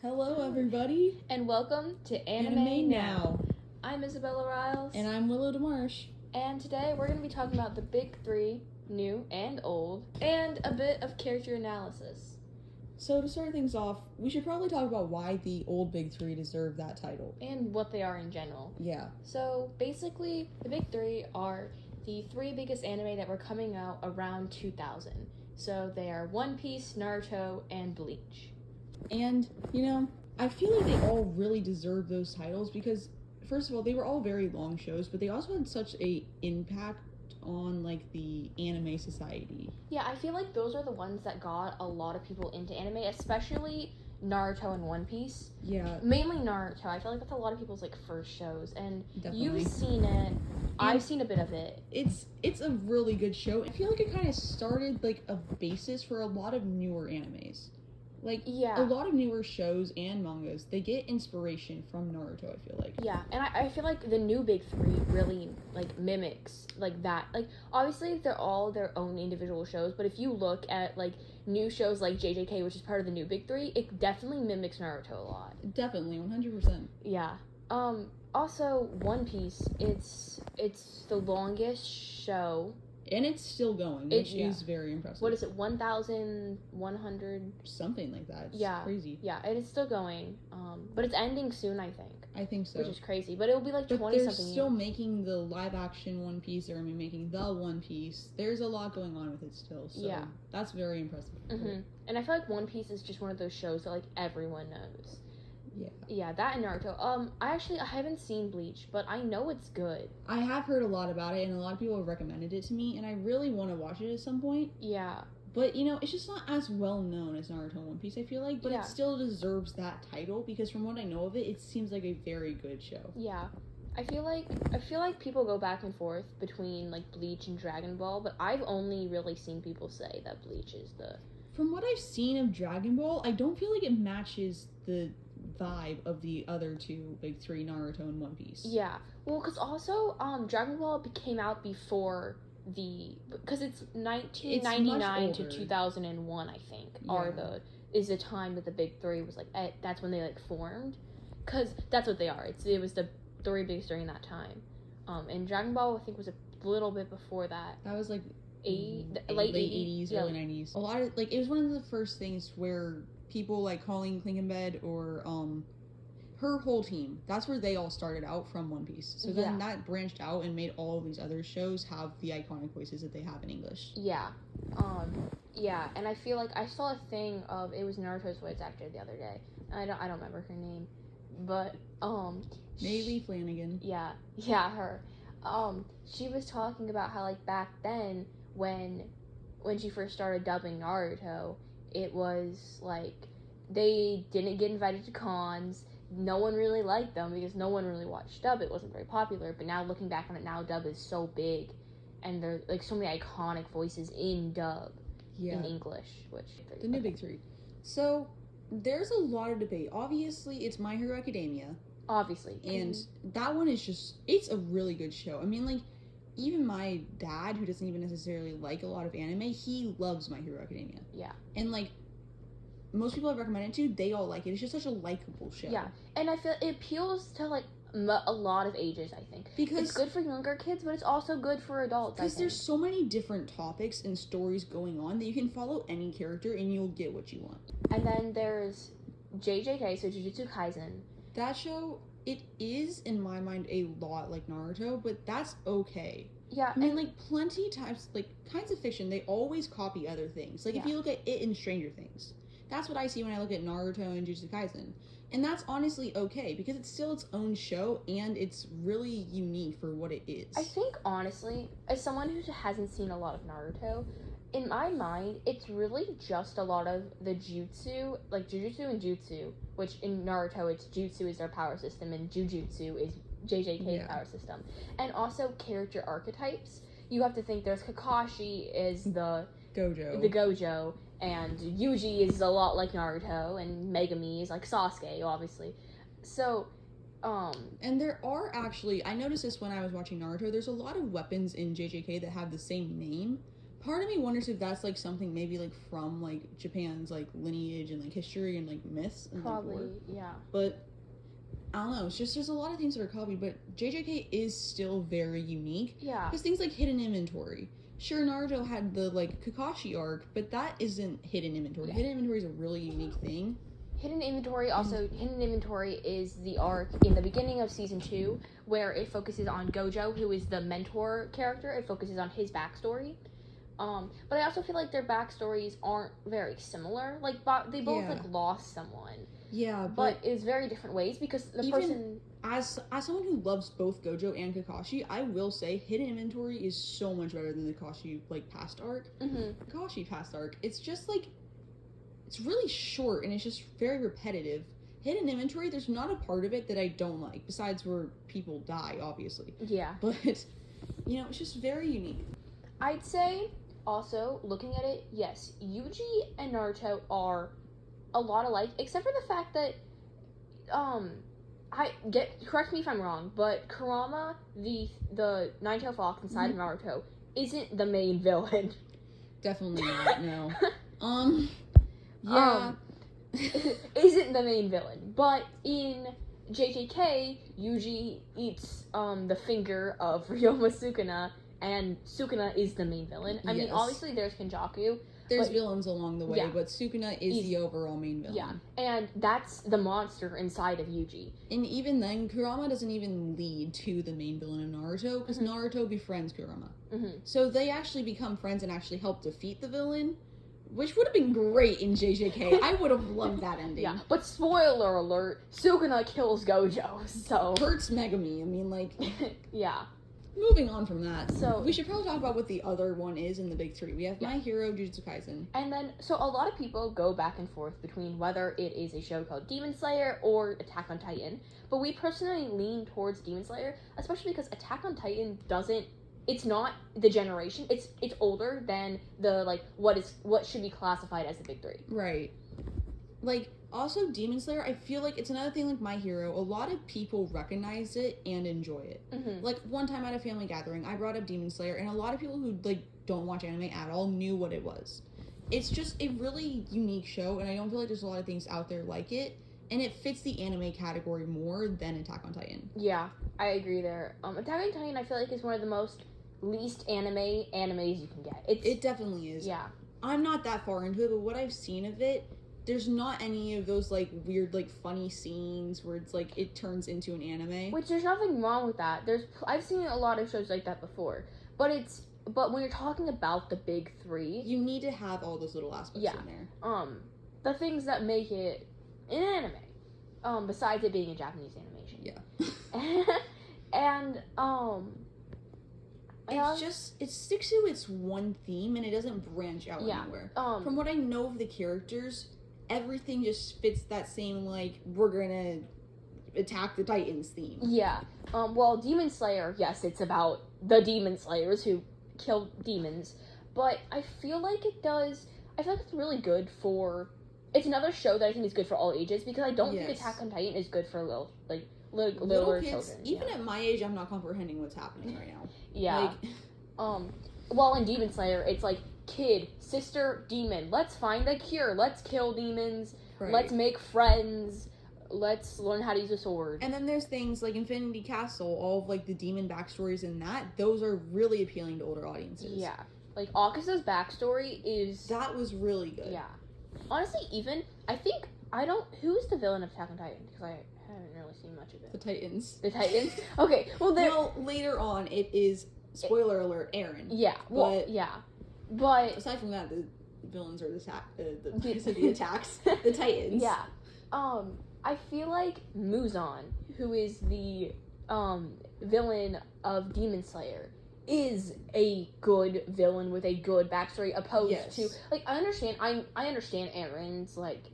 Hello, everybody. And welcome to Anime Now. I'm Isabella Riles. And I'm Willow DeMarsh. And today we're going to be talking about the big three, new and old, and a bit of character analysis. So to start things off, we should probably talk about why the old big three deserve that title. And what they are in general. Yeah. So basically, the big three are the three biggest anime that were coming out around 2000. So they are One Piece, Naruto, and Bleach. And, I feel like they all really deserve those titles because, first of all, they were all very long shows, but they also had such a impact on, the anime society. Yeah, I feel like those are the ones that got a lot of people into anime, especially Naruto and One Piece. Yeah. Mainly Naruto. I feel like that's a lot of people's, first shows, and Definitely. You've seen it. I've seen a bit of it. It's a really good show. I feel like it kind of started, a basis for a lot of newer animes. Yeah. A lot of newer shows and mangas, they get inspiration from Naruto, I feel like. Yeah, and I feel like the new big three really, mimics, that. Obviously, they're all their own individual shows, but if you look at, new shows like JJK, which is part of the new big three, it definitely mimics Naruto a lot. Definitely, 100%. Yeah. Also, One Piece, it's the longest show. And it's still going, which is very impressive. What is it, 1,100? Something like that. It's crazy. Yeah, it is still going. But it's ending soon, I think. I think so. Which is crazy. But it will be 20-something years. They're still making the live-action One Piece. They're making the One Piece. There's a lot going on with it still. So that's very impressive. Mm-hmm. And I feel like One Piece is just one of those shows that, everyone knows. Yeah. Yeah, that and Naruto. I haven't seen Bleach, but I know it's good. I have heard a lot about it, and a lot of people have recommended it to me, and I really want to watch it at some point. Yeah. But, it's just not as well known as Naruto and One Piece, I feel like, but it still deserves that title, because from what I know of it, it seems like a very good show. Yeah. I feel like people go back and forth between, Bleach and Dragon Ball, but I've only really seen people say that Bleach is the... From what I've seen of Dragon Ball, I don't feel like it matches the vibe of the other two big three, Naruto and One Piece. Yeah, well, because also Dragon Ball came out before because it's 1999 to 2001, I think, is the time that the big three was that's when they formed, because that's what they are. It was the three biggest during that time, and Dragon Ball I think was a little bit before that. That was late 80s, early 90s. A lot of it was one of the first things where people Colleen Klingenbed or her whole team, that's where they all started out from One Piece. So then that branched out and made all of these other shows have the iconic voices that they have in English. Yeah. And I feel like I saw a thing of, it was Naruto's voice actor the other day. I don't remember her name, but maybe Flanagan. Yeah, her. She was talking about how back then when she first started dubbing Naruto, it was they didn't get invited to cons. No one really liked them because no one really watched dub. It wasn't very popular. But now looking back on it now, dub is so big, and there's so many iconic voices in dub in English, which the new big three. So there's a lot of debate. Obviously, it's My Hero Academia. Obviously, and that one is it's a really good show. I mean, even my dad, who doesn't even necessarily like a lot of anime, he loves My Hero Academia. Yeah. And, most people I've recommended it to, they all like it. It's just such a likable show. Yeah. And I feel it appeals to, a lot of ages, I think. Because it's good for younger kids, but it's also good for adults, because there's so many different topics and stories going on that you can follow any character and you'll get what you want. And then there's JJK, so Jujutsu Kaisen. That show, it is, in my mind, a lot like Naruto, but that's okay. Yeah. I mean, plenty times, kinds of fiction, they always copy other things. If you look at it in Stranger Things, that's what I see when I look at Naruto and Jujutsu Kaisen. And that's honestly okay, because it's still its own show, and it's really unique for what it is. I think, honestly, as someone who hasn't seen a lot of Naruto, in my mind, it's really just a lot of the jutsu, Jujutsu and Jutsu, which in Naruto, it's Jutsu is their power system, and Jujutsu is JJK's power system. And also character archetypes. You have to think there's Kakashi is the Gojo, and Yuji is a lot like Naruto, and Megami is like Sasuke, obviously. So, and there are actually, I noticed this when I was watching Naruto, there's a lot of weapons in JJK that have the same name, part of me wonders if that's like something maybe like from like Japan's like lineage and like history and like myths and Probably, like lore. yeah. But I don't know. It's just there's a lot of things that are copied, but JJK is still very unique. Yeah. Because things like hidden inventory. Sure, Naruto had the like Kakashi arc, but that isn't hidden inventory. Yeah. Hidden inventory is a really unique thing. Hidden Inventory is the arc in the beginning of season 2 where it focuses on Gojo, who is the mentor character. It focuses on his backstory. But I also feel like their backstories aren't very similar. Like they both like lost someone. Yeah, but it's very different ways because the person. As someone who loves both Gojo and Kakashi, I will say Hidden Inventory is so much better than the Kakashi like past arc. Kakashi past arc, it's just like it's really short and it's just very repetitive. Hidden Inventory, there's not a part of it that I don't like, besides where people die, obviously. Yeah. But you know, it's just very unique. I'd say also looking at it, yes, Yuji and Naruto are a lot alike, except for the fact that correct me if I'm wrong, but Kurama, the Nine-Tailed Fox inside of Naruto, isn't the main villain. Definitely not, no. Isn't the main villain. But in JJK, Yuji eats the finger of Ryoma Sukuna, and Sukuna is the main villain. I mean, obviously there's Kenjaku. There's villains along the way, but Sukuna is the overall main villain. Yeah, and that's the monster inside of Yuji. And even then, Kurama doesn't even lead to the main villain of Naruto, because Naruto befriends Kurama. So they actually become friends and actually help defeat the villain, which would have been great in JJK. I would have loved that ending. Yeah, but spoiler alert, Sukuna kills Gojo, so... Hurts Megumi, I mean, like... Yeah. Moving on from that, so we should probably talk about what the other one is in the big three. We have My Hero, Jujutsu Kaisen. And then, so a lot of people go back and forth between whether it is a show called Demon Slayer or Attack on Titan. But we personally lean towards Demon Slayer, especially because Attack on Titan it's not the generation. It's older than the, like, what should be classified as the big three. Right. Like, also, Demon Slayer, I feel like it's another thing like My Hero. A lot of people recognize it and enjoy it. Like, one time at a family gathering, I brought up Demon Slayer, and a lot of people who, like, don't watch anime at all knew what it was. It's just a really unique show, and I don't feel like there's a lot of things out there like it, and it fits the anime category more than Attack on Titan. Yeah, I agree there. Attack on Titan, I feel like, is one of the most least animes you can get. It definitely is. Yeah. I'm not that far into it, but what I've seen of it, there's not any of those, like, weird, like, funny scenes where it's, like, it turns into an anime. Which, there's nothing wrong with that. I've seen a lot of shows like that before. But when you're talking about the big three... You need to have all those little aspects in there. The things that make it an anime. Besides it being a Japanese animation. Yeah. And, it sticks to its one theme, and it doesn't branch out anywhere. From what I know of the characters... Everything just fits that same, like, we're gonna attack the Titans theme. Yeah. Well, Demon Slayer, yes, it's about the Demon Slayers who kill demons. But I feel like it's really good for... It's another show that I think is good for all ages, because I don't think Attack on Titan is good for little kids, children. Even at my age, I'm not comprehending what's happening right now. Yeah. Well, in Demon Slayer, it's like, kid, sister, demon, let's find a cure, let's kill demons, let's make friends, let's learn how to use a sword. And then there's things like Infinity Castle, all of, like, the demon backstories in that, those are really appealing to older audiences. Yeah. Like, Akasa's backstory is... That was really good. Yeah. Honestly, who's the villain of Attack on Titan? Because I haven't really seen much of it. The Titans. The Titans? Okay, well, later on, it is, spoiler alert, Eren. Yeah, But aside from that, the villains are the attacks, the Titans. Yeah. I feel like Muzan, who is the villain of Demon Slayer, is a good villain with a good backstory, opposed to, like, I understand Eren's, like,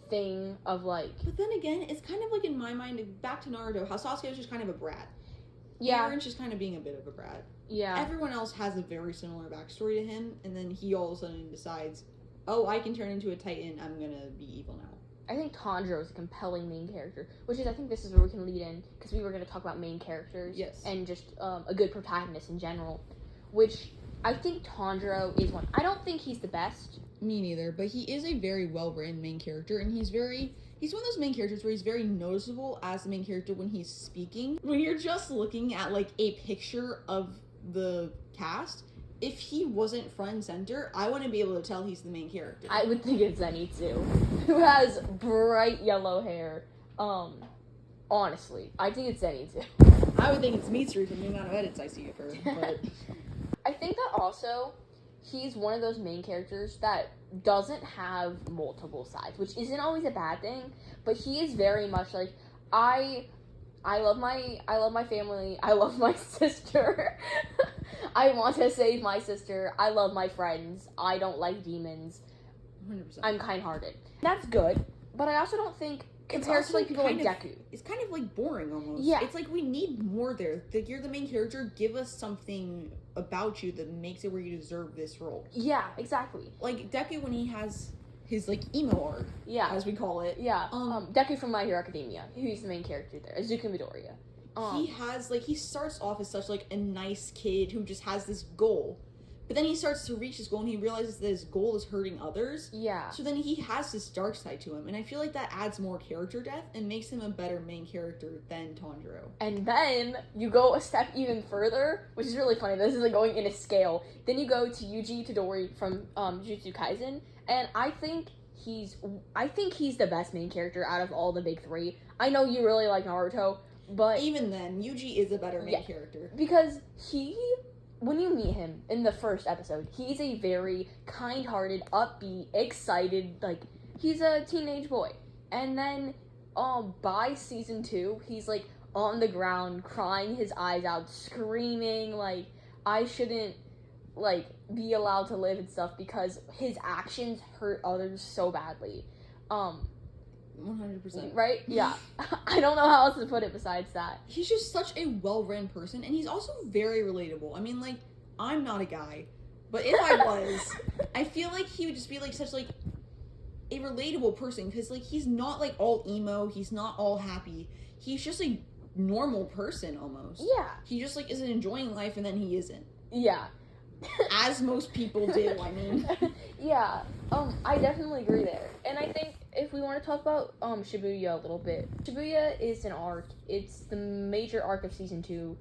thing of, like... But then again, it's kind of like, in my mind, back to Naruto, how Sasuke was just kind of a brat. Yeah. Eren's just kind of being a bit of a brat. Yeah. Everyone else has a very similar backstory to him, and then he all of a sudden decides, oh, I can turn into a Titan, I'm gonna be evil now. I think Tanjiro is a compelling main character, which is, I think this is where we can lead in, because we were going to talk about main characters. Yes. And just a good protagonist in general, which I think Tanjiro is one. I don't think he's the best. Me neither, but he is a very well-written main character, and he's one of those main characters where he's very noticeable as the main character when he's speaking. When you're just looking at, like, a picture of the cast, if he wasn't front and center, I wouldn't be able to tell he's the main character. I would think it's Zenitsu, who has bright yellow hair. Honestly, I think it's Zenitsu. I would think it's Mitsuru from the amount of edits I see of her, but... I think that also, he's one of those main characters that doesn't have multiple sides, which isn't always a bad thing, but he is very much like, I love my family, I love my sister, I want to save my sister, I love my friends, I don't like demons, 100%. I'm kind-hearted. That's good, but I also don't think, compared to like people like Deku, it's kind of like boring almost. Yeah. It's like we need more there. Like, you're the main character, give us something about you that makes it where you deserve this role. Yeah, exactly. Like Deku when he has his like emo arc, yeah, as we call it. Yeah. Deku from My Hero Academia, who's the main character there, Izuku Midoriya. He has like he starts off as such like a nice kid who just has this goal. But then he starts to reach his goal and he realizes that his goal is hurting others. Yeah. So then he has this dark side to him. And I feel like that adds more character depth and makes him a better main character than Tanjiro. And then you go a step even further, which is really funny. This is like going in a scale. Then you go to Yuji Todori from Jujutsu Kaisen. And I think he's the best main character out of all the big three. I know you really like Naruto, but... Even then, Yuji is a better main character. Because when you meet him in the first episode, he's a very kind-hearted, upbeat, excited, like, he's a teenage boy. And then, by season 2, he's, like, on the ground, crying his eyes out, screaming, like, I shouldn't, like, be allowed to live and stuff because his actions hurt others so badly. 100%. Right? Yeah. I don't know how else to put it besides that. He's just such a well-written person, and he's also very relatable. I mean, like, I'm not a guy, but if I was, I feel like he would just be, like, such, like, a relatable person, because, like, he's not, like, all emo, he's not all happy. He's just a normal person, almost. Yeah. He just, like, isn't enjoying life, and then he isn't. Yeah. As most people do, I mean. Yeah, I definitely agree there. And I think if we want to talk about Shibuya a little bit, Shibuya is an arc. It's the major arc of season 2.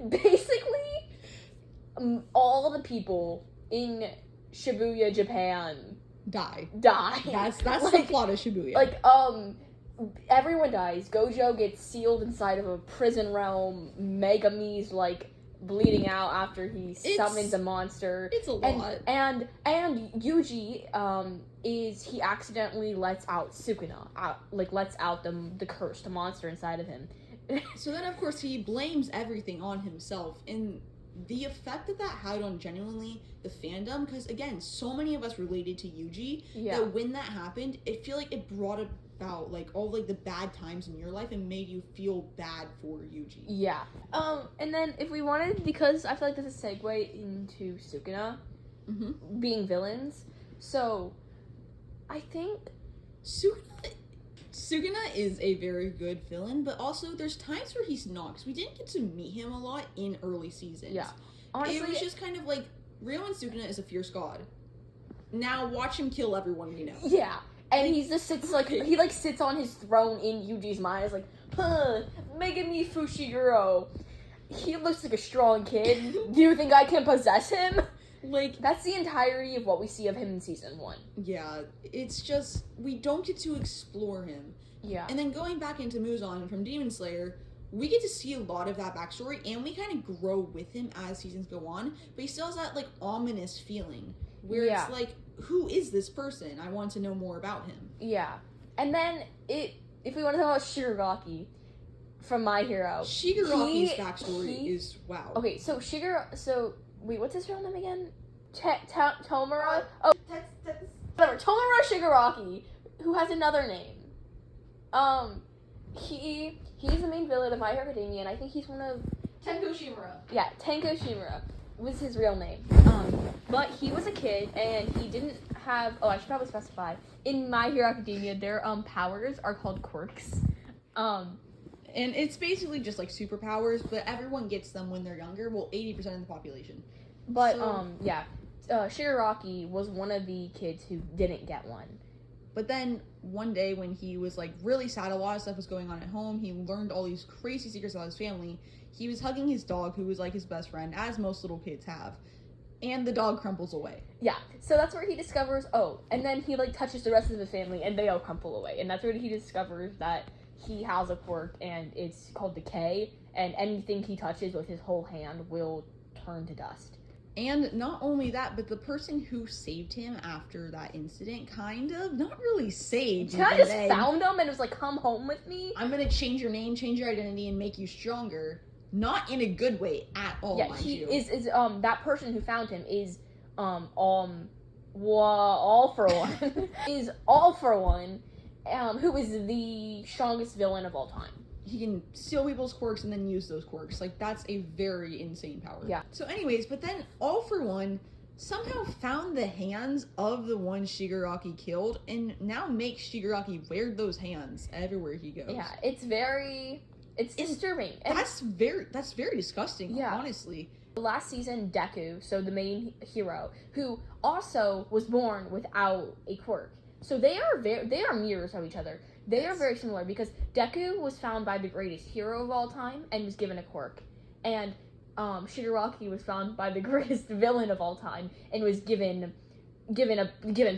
Basically, all the people in Shibuya, Japan Die. That's like, the plot of Shibuya. Like, everyone dies. Gojo gets sealed inside of a prison realm. Megumi's, like, bleeding out after he summons a monster. It's a lot. And Yuji, he accidentally lets out Sukuna, lets out the curse, the monster inside of him. So then, of course, he blames everything on himself, and the effect that had on genuinely the fandom, because again, so many of us related to Yuji, that when that happened, I feel like it brought about like all like the bad times in your life and made you feel bad for Yuji. Yeah. And then if we wanted, because I feel like this is a segue into Sukuna being villains, so I think Sukuna is a very good villain, but also there's times where he's not, because we didn't get to meet him a lot in early seasons. Yeah. Honestly, it was just kind of like, Ryoan Sukuna is a fierce god. Now watch him kill everyone we know. Yeah. And he just sits, like, he, like, sits on his throne in Yuji's mind. It's like, Megumi Fushiguro. He looks like a strong kid. Do you think I can possess him? Like, that's the entirety of what we see of him in season 1. Yeah, it's just, we don't get to explore him. Yeah. And then going back into Muzan from Demon Slayer, we get to see a lot of that backstory, and we kind of grow with him as seasons go on, but he still has that, like, ominous feeling, where it's like, who is this person? I want to know more about him. Yeah. And then, if we want to talk about Shigaraki from My Hero. Shigaraki's backstory is wow. Okay, so wait, what's his real name again? Tomura? Oh, whatever. Tomura Shigaraki, who has another name. He's the main villain of My Hero Academia, and I think he's one of... Tenko Shimura. Yeah, Tenko Shimura was his real name. But he was a kid, and he didn't have... Oh, I should probably specify. In My Hero Academia, their powers are called quirks. And it's basically just like superpowers, but everyone gets them when they're younger. Well, 80% of the population. But Shigaraki was one of the kids who didn't get one. But then one day when he was like really sad, a lot of stuff was going on at home, he learned all these crazy secrets about his family. He was hugging his dog, who was like his best friend, as most little kids have. And the dog crumples away. Yeah, so that's where he discovers, and then he like touches the rest of the family and they all crumple away. And that's where he discovers that he has a quirk and it's called Decay. And anything he touches with his whole hand will turn to dust. And not only that, but the person who saved him after that incident not really saved him. Kind of just found him and was like, come home with me. I'm gonna change your name, change your identity, and make you stronger. Not in a good way at all, yeah, mind he you. is that person who found him is All For One. is All For One, who is the strongest villain of all time. He can steal people's quirks and then use those quirks. Like, that's a very insane power. Yeah. So anyways, but then All For One somehow found the hands of the one Shigaraki killed and now makes Shigaraki wear those hands everywhere he goes. Yeah, it's disturbing. And that's very disgusting, yeah. Honestly. Last season, Deku, so the main hero, who also was born without a quirk. So they are mirrors of each other. They are very similar because Deku was found by the greatest hero of all time and was given a quirk. And Shigaraki was found by the greatest villain of all time and was given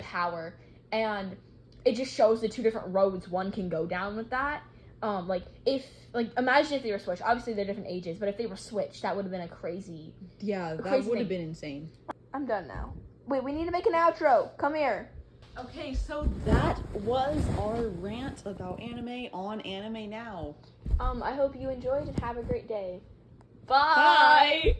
power. And it just shows the two different roads one can go down with that. Imagine if they were switched. Obviously, they're different ages, but if they were switched, that would have been a crazy. Yeah, that would have been insane. I'm done now. Wait, we need to make an outro. Come here. Okay, so that was our rant about anime on Anime Now. I hope you enjoyed and have a great day. Bye!